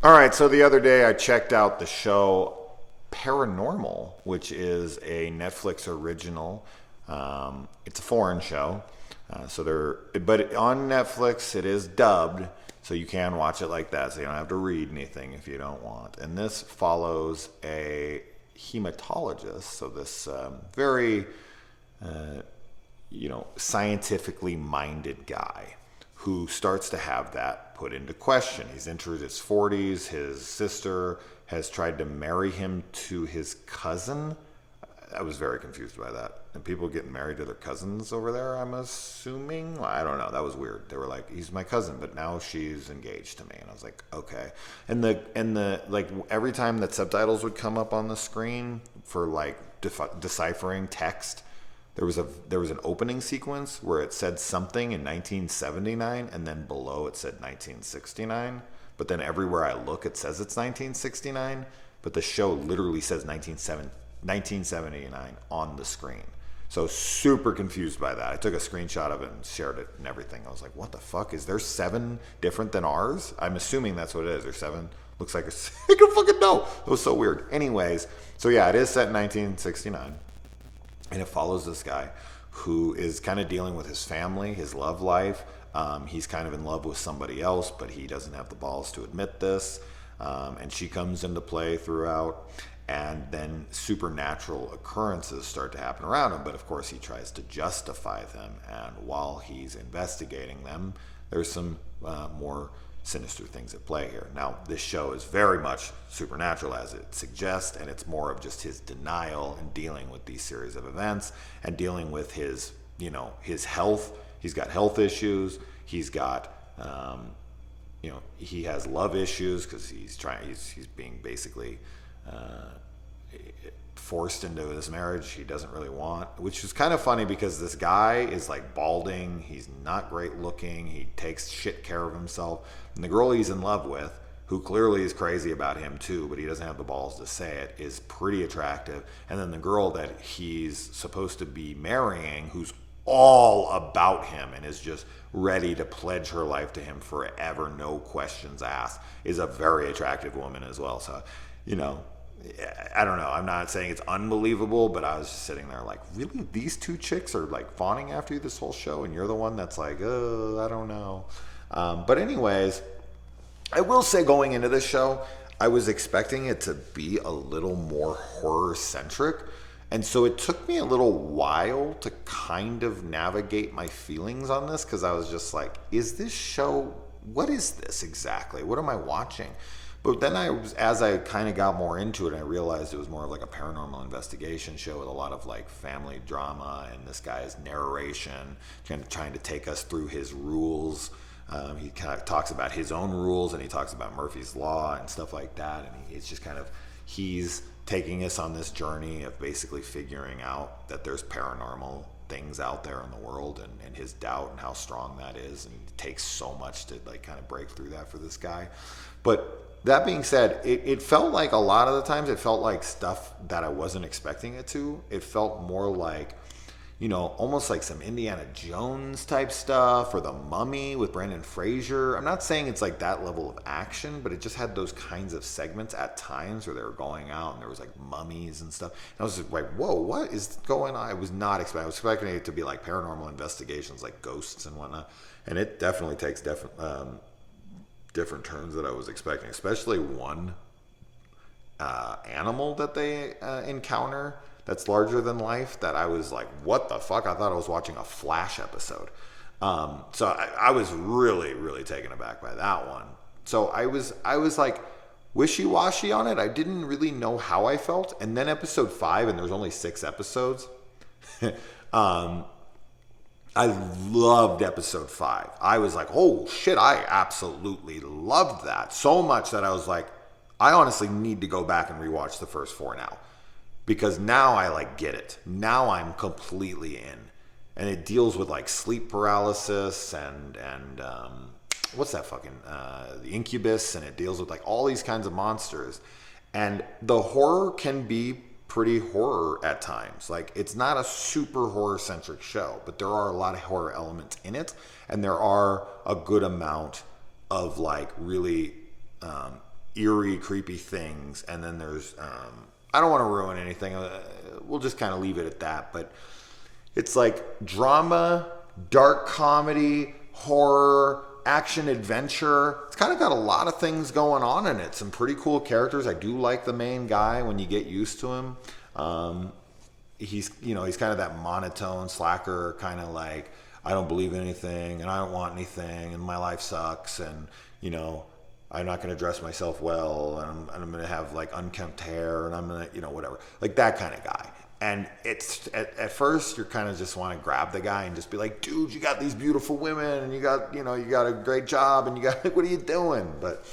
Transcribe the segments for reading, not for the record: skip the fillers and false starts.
All right, so the other day I checked out the show Paranormal, which is a Netflix original. It's a foreign show, but on Netflix it is dubbed, so you can watch it like that. So you don't have to read anything if you don't want. And this follows a hematologist, so this very scientifically minded guy who starts to have that put into question. He's entered his 40s. His sister has tried to marry him to his cousin. I was very confused by that. And people getting married to their cousins over there, I'm assuming? I don't know. That was weird. They were like, he's my cousin, but now she's engaged to me. And I was like, okay. And the like every time that subtitles would come up on the screen for like deciphering text, there was an opening sequence where it said something in 1979, and then below it said 1969. But then everywhere I look, it says it's 1969, but the show literally says 1979 on the screen. So super confused by that. I took a screenshot of it and shared it and everything. I was like, what the fuck? Is there 7 different than ours? I'm assuming that's what it is. There's 7. Looks like I don't fucking know. It was so weird. Anyways, so yeah, it is set in 1969. And it follows this guy who is kind of dealing with his family, his love life. He's kind of in love with somebody else, but he doesn't have the balls to admit this. And she comes into play throughout. And then supernatural occurrences start to happen around him. But of course, he tries to justify them. And while he's investigating them, there's some more sinister things at play here. Now, this show is very much supernatural as it suggests, and it's more of just his denial and dealing with these series of events and dealing with his health. He's got health issues. He's got, he has love issues because he's being basically forced into this marriage he doesn't really want, which is kind of funny because this guy is like balding. He's not great looking. He takes shit care of himself. And the girl he's in love with, who clearly is crazy about him too, but he doesn't have the balls to say it, is pretty attractive. And then the girl that he's supposed to be marrying, who's all about him and is just ready to pledge her life to him forever, no questions asked, is a very attractive woman as well. So, I don't know. I'm not saying it's unbelievable, but I was just sitting there like, really? These 2 chicks are like fawning after you this whole show, and you're the one that's like, oh, I don't know. But anyways, I will say going into this show, I was expecting it to be a little more horror-centric. And so it took me a little while to kind of navigate my feelings on this, because I was just like, is this show, what is this exactly? What am I watching? But then as I kind of got more into it, I realized it was more of like a paranormal investigation show with a lot of like family drama and this guy's narration, kind of trying to take us through his rules. He kind of talks about his own rules, and he talks about Murphy's Law and stuff like that. And it's just kind of, he's taking us on this journey of basically figuring out that there's paranormal things out there in the world, and his doubt and how strong that is. And it takes so much to like kind of break through that for this guy. But that being said, it felt like a lot of the times it felt like stuff that I wasn't expecting it to. It felt more like, almost like some Indiana Jones type stuff, or The Mummy with Brendan Fraser. I'm not saying it's like that level of action, but it just had those kinds of segments at times where they were going out and there was like mummies and stuff. And I was just like, whoa, what is going on? I was not expecting. I was expecting it to be like paranormal investigations, like ghosts and whatnot. And it definitely takes different turns that I was expecting, especially one animal that they encounter that's larger than life, that I was like, what the fuck? I thought I was watching a Flash episode. So I was really, really taken aback by that one. So I was like wishy-washy on it. I didn't really know how I felt. And then episode 5, and there's only 6 episodes. I loved episode 5. I was like, oh shit, I absolutely loved that. So much that I was like, I honestly need to go back and rewatch the first 4 now. Because now I like get it. Now I'm completely in. And it deals with like sleep paralysis and what's that fucking, the incubus, and it deals with like all these kinds of monsters. And the horror can be pretty horror at times. Like, it's not a super horror-centric show, but there are a lot of horror elements in it, and there are a good amount of like really eerie, creepy things, and then there's I don't want to ruin anything. We'll just kind of leave it at that. But it's like drama, dark comedy, horror, action adventure. It's kind of got a lot of things going on in it. Some pretty cool characters. I do like the main guy when you get used to him. He's kind of that monotone slacker, kind of like, I don't believe in anything and I don't want anything and my life sucks, and I'm not going to dress myself well, and I'm going to have like unkempt hair, and I'm going to whatever, like that kind of guy. And it's at first you're kind of just want to grab the guy and just be like, dude, you got these beautiful women and you got a great job and you got what are you doing? But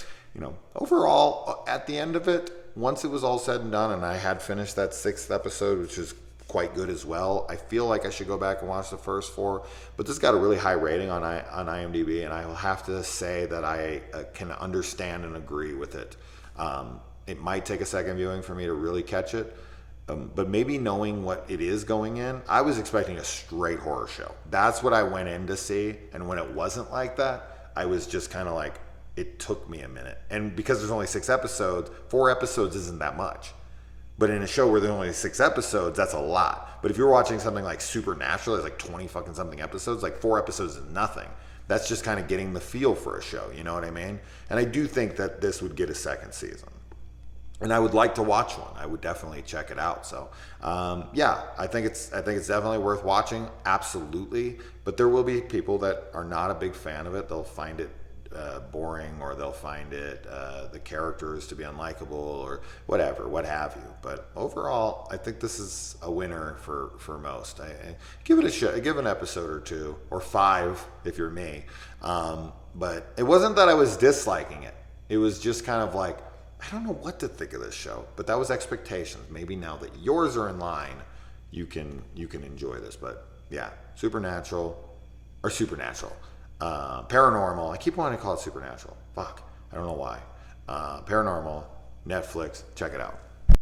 overall, at the end of it, once it was all said and done and I had finished that 6th episode, which is quite good as well, I feel like I should go back and watch the first 4. But this got a really high rating on IMDb, and I will have to say that I can understand and agree with it. It might take a second viewing for me to really catch it. But maybe knowing what it is going in, I was expecting a straight horror show. That's what I went in to see. And when it wasn't like that, I was just kind of like, it took me a minute. And because there's only 6 episodes, 4 episodes isn't that much. But in a show where there's only 6 episodes, that's a lot. But if you're watching something like Supernatural, there's like 20 fucking something episodes, like 4 episodes is nothing. That's just kind of getting the feel for a show, you know what I mean? And I do think that this would get a 2nd season. And I would like to watch one. I would definitely check it out. So, I think it's definitely worth watching. Absolutely. But there will be people that are not a big fan of it. They'll find it boring, or they'll find it the characters to be unlikable, or whatever, what have you. But overall, I think this is a winner for most. I give it a shot. Give an episode or 2 or 5 if you're me. But it wasn't that I was disliking it. It was just kind of like, I don't know what to think of this show, but that was expectations. Maybe now that yours are in line, you can enjoy this. But yeah, Paranormal. I keep wanting to call it Supernatural. Fuck, I don't know why. Paranormal, Netflix, check it out.